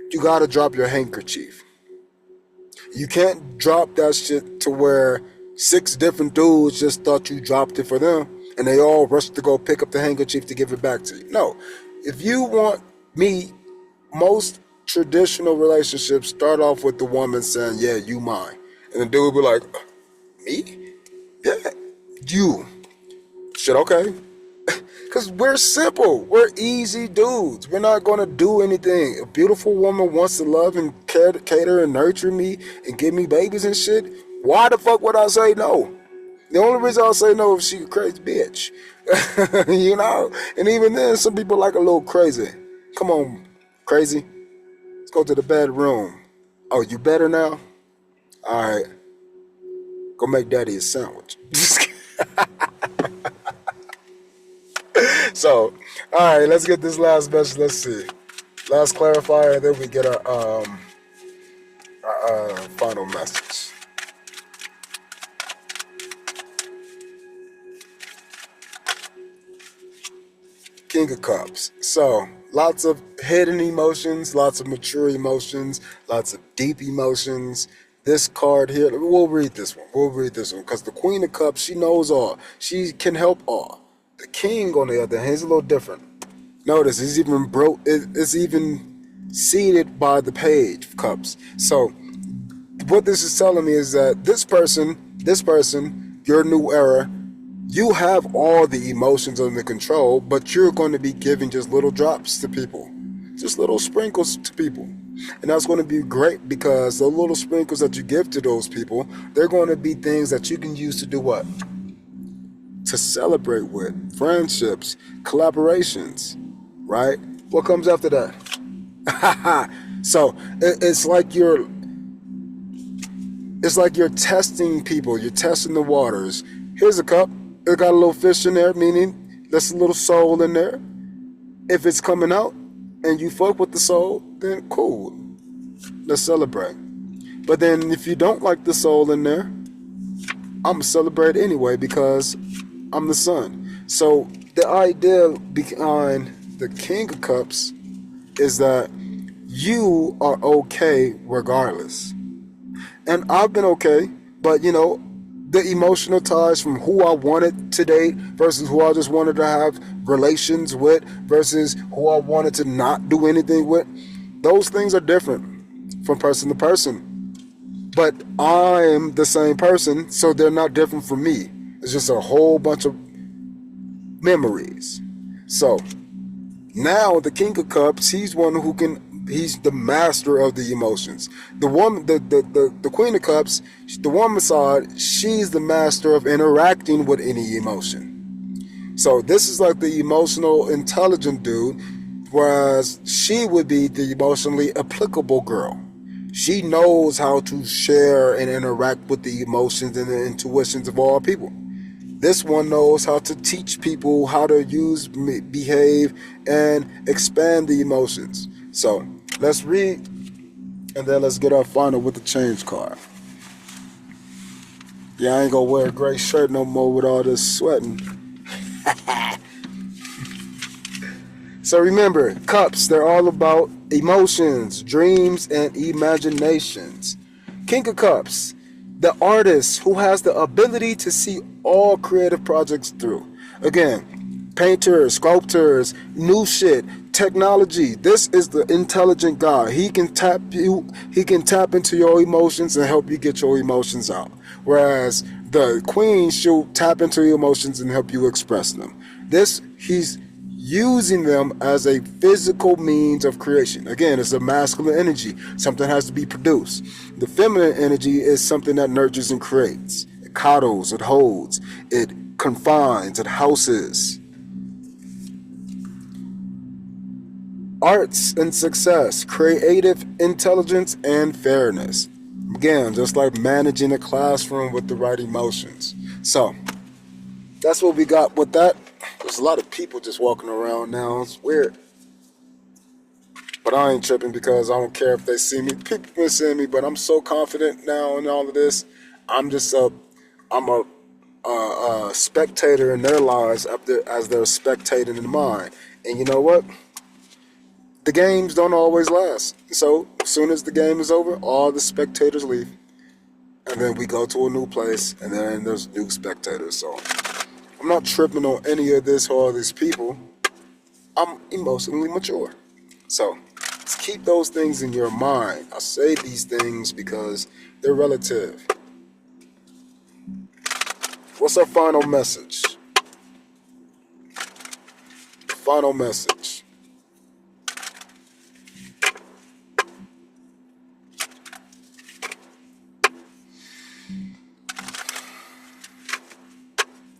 you gotta drop your handkerchief. You can't drop that shit to where 6 different dudes just thought you dropped it for them and they all rushed to go pick up the handkerchief to give it back to you. No. If you want me, most traditional relationships start off with the woman saying, yeah, you mine. And the dude will be like, me? Yeah, you. Shit, okay. Because we're simple. We're easy dudes. We're not going to do anything. A beautiful woman wants to love and cater and nurture me and give me babies and shit. Why the fuck would I say no? The only reason I'll say no is she a crazy bitch. You know? And even then, some people like a little crazy. Come on, crazy. Let's go to the bedroom. Oh, you better now? All right. Go make daddy a sandwich. So, all right, let's get this last message. Let's see. Last clarifier, then we get our final message. King of Cups. So, lots of hidden emotions, lots of mature emotions, lots of deep emotions. This card here, we'll read this one. Because the Queen of Cups, she knows all. She can help all. The King, on the other hand, is a little different. Notice, it's even seated by the Page of Cups. So, what this is telling me is that this person, your new era, you have all the emotions under control, but you're going to be giving just little drops to people. Just little sprinkles to people. And that's going to be great because the little sprinkles that you give to those people, they're going to be things that you can use to do what? To celebrate with. Friendships, collaborations, right? What comes after that? So it's like you're testing people. You're testing the waters. Here's a cup. It got a little fish in there, meaning there's a little soul in there. If it's coming out and you fuck with the soul, then cool. Let's celebrate. But then if you don't like the soul in there, I'm going to celebrate anyway because I'm the sun. So the idea behind the King of Cups is that you are okay regardless. And I've been okay, but you know, the emotional ties from who I wanted to date versus who I just wanted to have relations with versus who I wanted to not do anything with, those things are different from person to person. But I'm the same person, so they're not different from me. It's just a whole bunch of memories. So now the King of Cups, he's the master of the emotions. The woman, the Queen of Cups, the woman side, she's the master of interacting with any emotion. So this is like the emotional intelligent dude, whereas she would be the emotionally applicable girl. She knows how to share and interact with the emotions and the intuitions of all people. This one knows how to teach people how to use, behave, and expand the emotions. So let's read, and then let's get our final with the change card. Yeah, I ain't gonna wear a gray shirt no more with all this sweating. So remember, cups, they're all about emotions, dreams, and imaginations. King of Cups, the artist who has the ability to see all creative projects through. Again, painters, sculptors, new shit, technology. This is the intelligent guy. He can tap into your emotions and help you get your emotions out. Whereas the queen, she'll tap into your emotions and help you express them. He's using them as a physical means of creation. Again, it's a masculine energy. Something has to be produced. The feminine energy is something that nurtures and creates. It coddles, it holds, it confines, it houses. Arts and success, creative intelligence, and fairness. Again, just like managing a classroom with the right emotions. So, that's what we got with that. There's a lot of people just walking around now. It's weird. But I ain't tripping because I don't care if they see me. People been seeing me, but I'm so confident now in all of this. I'm a spectator in their lives as they're spectating in mine. And you know what? The games don't always last. So as soon as the game is over, all the spectators leave. And then we go to a new place, and then there's new spectators. So I'm not tripping on any of this or all these people. I'm emotionally mature. So let's keep those things in your mind. I say these things because they're relative. What's our final message? Final message.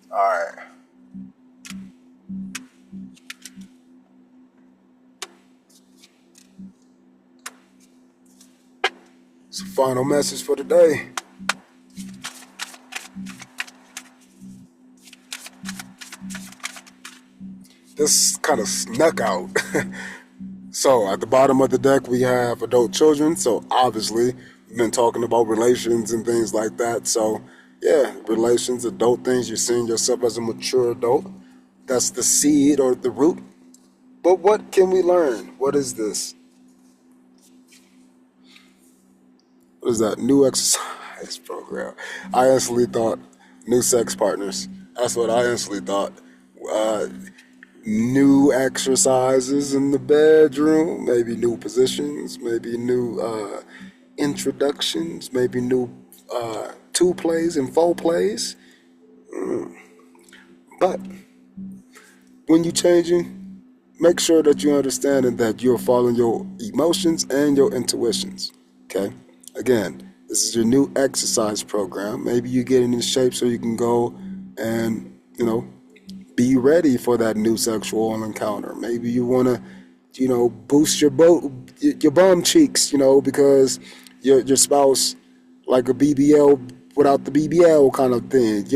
All right. So final message for today. This kind of snuck out. So at the bottom of the deck, we have adult children. So obviously, we've been talking about relations and things like that. So yeah, relations, adult things. You're seeing yourself as a mature adult. That's the seed or the root. But what can we learn? What is this? What is that? New exercise program. I instantly thought new sex partners. That's what I instantly thought. New exercises in the bedroom, maybe new positions, maybe new introductions, maybe new 2 plays and 4 plays. But when you're changing, make sure that you understand and that you're following your emotions and your intuitions. Okay? Again, this is your new exercise program. Maybe you're getting in shape so you can go and, be ready for that new sexual encounter. Maybe you want to, boost your bum cheeks, because your spouse like a BBL without the BBL kind of thing,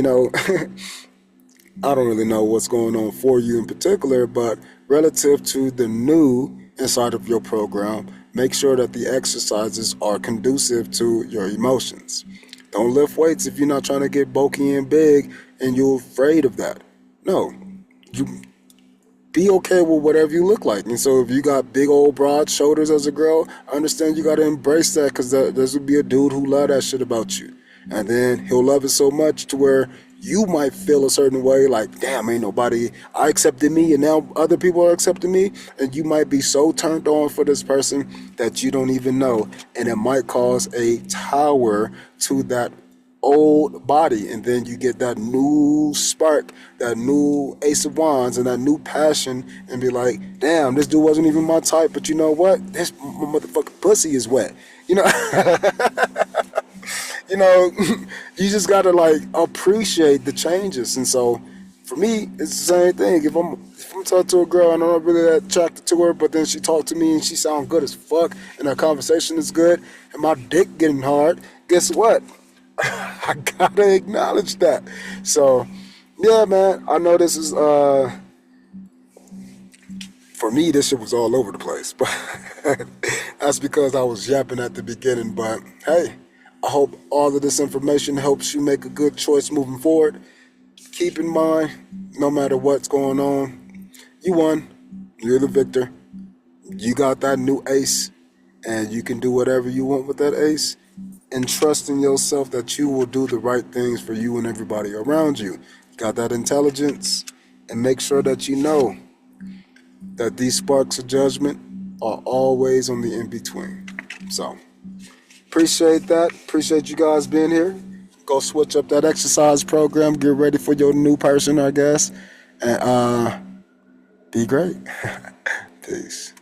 I don't really know what's going on for you in particular, but relative to the new inside of your program, make sure that the exercises are conducive to your emotions. Don't lift weights if you're not trying to get bulky and big and you're afraid of that. No, you be okay with whatever you look like. And so if you got big old broad shoulders as a girl, I understand you got to embrace that, because there's would be a dude who love that shit about you. And then he'll love it so much to where you might feel a certain way, like, damn, ain't nobody, I accepted me and now other people are accepting me. And you might be so turned on for this person that you don't even know. And it might cause a tower to that old body, and then you get that new spark, that new ace of wands, and that new passion, and be like, damn, this dude wasn't even my type, but you know what, this motherfucking pussy is wet, you just gotta appreciate the changes. And so for me, it's the same thing. If I'm talking to a girl and I'm not really that attracted to her, but then she talked to me and she sounds good as fuck and our conversation is good and my dick getting hard, guess what? I gotta acknowledge that. So, yeah, man, I know this is For me, this shit was all over the place, but that's because I was yapping at the beginning. But hey, I hope all of this information helps you make a good choice moving forward. Keep in mind, no matter what's going on, you won. You're the victor. You got that new ace, and you can do whatever you want with that ace. And trust in yourself that you will do the right things for you and everybody around you. Got that intelligence, and make sure that you know that these sparks of judgment are always on the in-between. So, appreciate that. Appreciate you guys being here. Go switch up that exercise program. Get ready for your new person, I guess. And be great. Peace.